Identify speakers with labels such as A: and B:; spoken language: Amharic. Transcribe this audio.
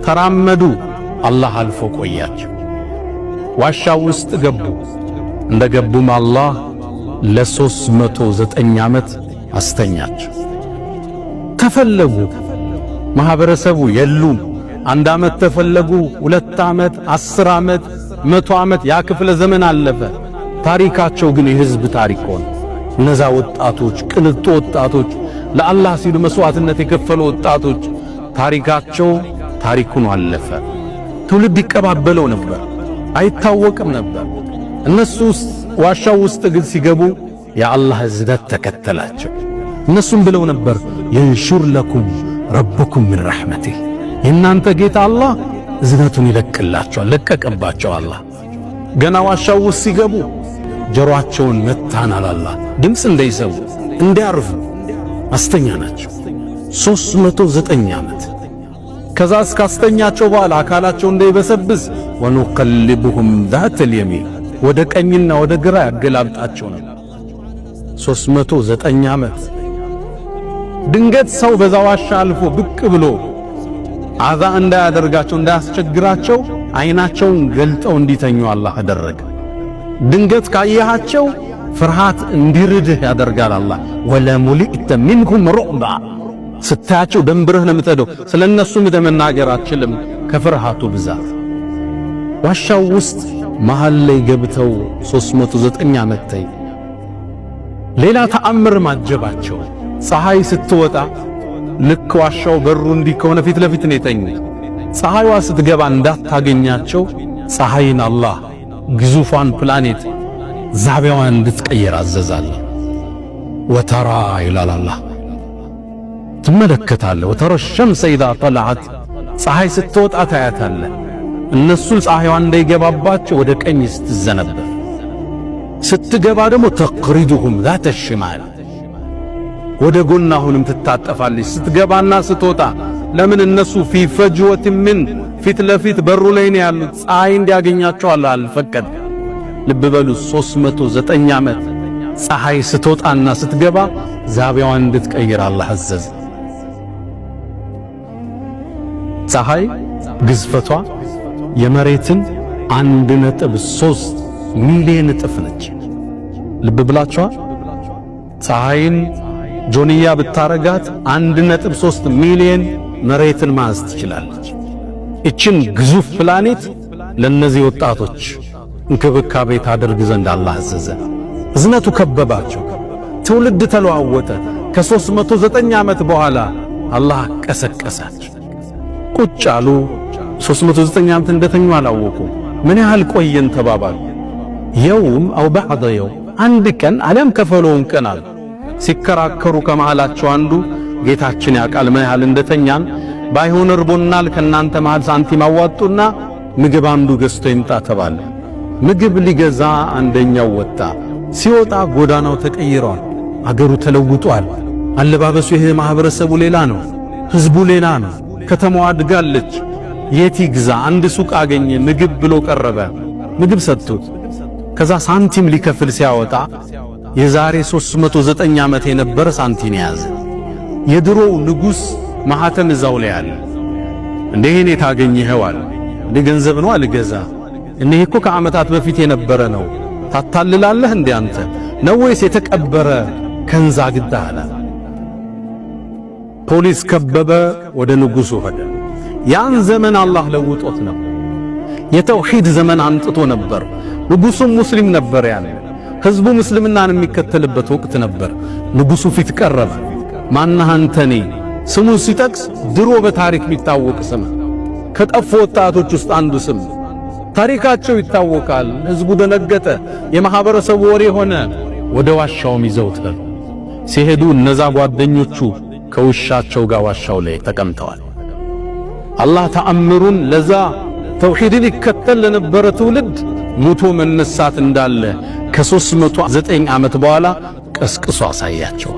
A: ተራመዱ። አላህ አልፎ ቆያቸው። ዋሻው ውስጥ ገቡ። እንደገቡም አላህ ለ309 ዓመት አስተኛቸው። ተፈለጉ። ማህበረሰቡ የሉም። 1 ዓመት ተፈለጉ፣ 2 ዓመት፣ 10 ዓመት፣ 100 ዓመት፣ ያ ክፍለ ዘመን አለፈ። ታሪካቸው ግን የህዝብ ታሪክ ሆነ። እነዛ ወጣቶች፣ ቅንጡ ወጣቶች፣ ለአላህ ሲሉ መስዋዕትነት የከፈሉ ወጣቶች ታሪካቸው ታሪኩን አለፈ። ትውልድ ይቀባበለው ነበር፣ አይታወቅም ነበር። እነሱ ዋሻው ውስጥ ግን ሲገቡ የአላህ እዝነት ተከተላቸው። እነሱም ብለው ነበር የንሹር ለኩም ረብኩም ምን ረሕመቲህ፣ የእናንተ ጌታ አላህ እዝነቱን ይለቅላቸዋል። ለቀቀባቸው አላህ። ገና ዋሻው ውስጥ ሲገቡ ጀሮአቸውን መታን አላህ፣ ድምፅ እንዳይሰሙ እንዲያርፉ አስተኛ ናቸው 309 ዓመት። ከዛ እስካስተኛቸው በኋላ አካላቸው እንዳይበሰብስ ወኑቀልብሁም ዛተል የሚን፣ ወደ ቀኝና ወደ ግራ ያገላብጣቸው ነበር 309 ዓመት። ድንገት ሰው በዛ ዋሻ አልፎ ብቅ ብሎ አዛ እንዳያደርጋቸው እንዳያስቸግራቸው አይናቸውን ገልጠው እንዲተኙ አላህ አደረገ። ድንገት ካየሃቸው ፍርሃት እንዲርድህ ያደርጋል አላህ። ወለሙሊእተ ሚንሁም ሩዕባ፣ ስታያቸው ደንብረህ ነው የምትሄደው። ስለነሱ መናገር አትችልም ከፍርሃቱ ብዛት። ዋሻው ውስጥ መሃል ላይ ገብተው 309 ዓመት ተይ። ሌላ ተአምር ማጀባቸው። ፀሐይ ስትወጣ ልክ ዋሻው በሩ እንዲህ ከሆነ ፊት ለፊት ነው የተኙ። ፀሐይዋ ስትገባ እንዳታገኛቸው ፀሐይን አላህ ግዙፏን ፕላኔት ዛቢያዋን እንድትቀየር አዘዛለ። ወተራ ይላል አላህ፣ ትመለከታለህ። ወተራ ሸምሰ ኢዛ ጠለዐት፣ ፀሐይ ስትወጣ ታያታለህ። እነሱ ፀሐይዋን እንዳይገባባቸው ወደ ቀኝ ስትዘነበር፣ ስትገባ ደግሞ ተቅሪዱሁም ዛተ ሽማል፣ ወደ ጎን አሁንም ትታጠፋለች ስትገባና ስትወጣ። ለምን እነሱ ፊ ፈጅወት ምን ፊት ለፊት በሩ ላይ ነው ያሉት። ፀሐይ እንዲያገኛቸው አላህ አልፈቀደ። ልብ በሉ 309 ዓመት ፀሐይ ስትወጣና ስትገባ ዛቢያዋን እንድትቀይር አላህ አዘዘ። ፀሐይ ግዝፈቷ የመሬትን 1.3 ሚሊዮን እጥፍ ነች። ልብ ብላችኋል። ፀሐይን ጆንያ ብታረጋት 1.3 ሚሊዮን መሬትን ማዝ ትችላለች። እችን ግዙፍ ፕላኔት ለነዚህ ወጣቶች እንክብካቤ ታደርግ ዘንድ አላህ አዘዘ። እዝነቱ ከበባቸው። ትውልድ ተለዋወጠ። ከ309 ዓመት በኋላ አላህ ቀሰቀሳቸው። ቁጭ አሉ። 309 ዓመት እንደተኙ አላወቁ። ምን ያህል ቆየን ተባባሉ። የውም አው ባዕደ የውም፣ አንድ ቀን አለም ከፈለውን ቀን አሉ። ሲከራከሩ ከመሃላቸው አንዱ ጌታችን ያውቃል ምን ያህል እንደተኛን፣ ባይሆን እርቦናል፣ ከናንተ መሃል ሳንቲም አዋጡና ምግብ አንዱ ገዝቶ ይምጣ ተባለ። ምግብ ሊገዛ አንደኛው ወጣ። ሲወጣ ጎዳናው ተቀይሯል። አገሩ ተለውጧል። አለባበሱ ይሄ ማህበረሰቡ ሌላ ነው። ህዝቡ ሌላ ነው። ከተማዋ አድጋለች። የት ይግዛ? አንድ ሱቅ አገኘ። ምግብ ብሎ ቀረበ። ምግብ ሰጡት። ከዛ ሳንቲም ሊከፍል ሲያወጣ የዛሬ 309 ዓመት የነበረ ሳንቲም ያዘ። የድሮው ንጉሥ ማህተም እዛው ላይ አለ። እንዴት ታገኘኸው አለ። እንደ ገንዘብ ነው አልገዛ። እኔ እኮ ከዓመታት በፊት የነበረ ነው። ታታልላለህ እንዴ አንተ ነው ወይስ የተቀበረ ከንዛ ግዳ አለ። ፖሊስ ከበበ። ወደ ንጉሡ ሄደ። ያን ዘመን አላህ ለውጦት ነው። የተውሂድ ዘመን አምጥቶ ነበር። ንጉሡም ሙስሊም ነበር። ያለ ህዝቡ ሙስልምናን የሚከተልበት ወቅት ነበር። ንጉሡ ፊት ቀረበ። ማነህ አንተኔ? ስሙን ሲጠቅስ ድሮ በታሪክ የሚታወቅ ስም፣ ከጠፉ ወጣቶች ውስጥ አንዱ ስም፣ ታሪካቸው ይታወቃል። ህዝቡ ደነገጠ። የማህበረሰቡ ወሬ ሆነ። ወደ ዋሻውም ይዘውት ሲሄዱ እነዛ ጓደኞቹ ከውሻቸው ጋር ዋሻው ላይ ተቀምጠዋል። አላህ ተአምሩን ለዛ ተውሂድን ይከተል ለነበረ ትውልድ ሙቶ መነሳት እንዳለ ከ309 ዓመት በኋላ ቀስቅሶ አሳያቸው።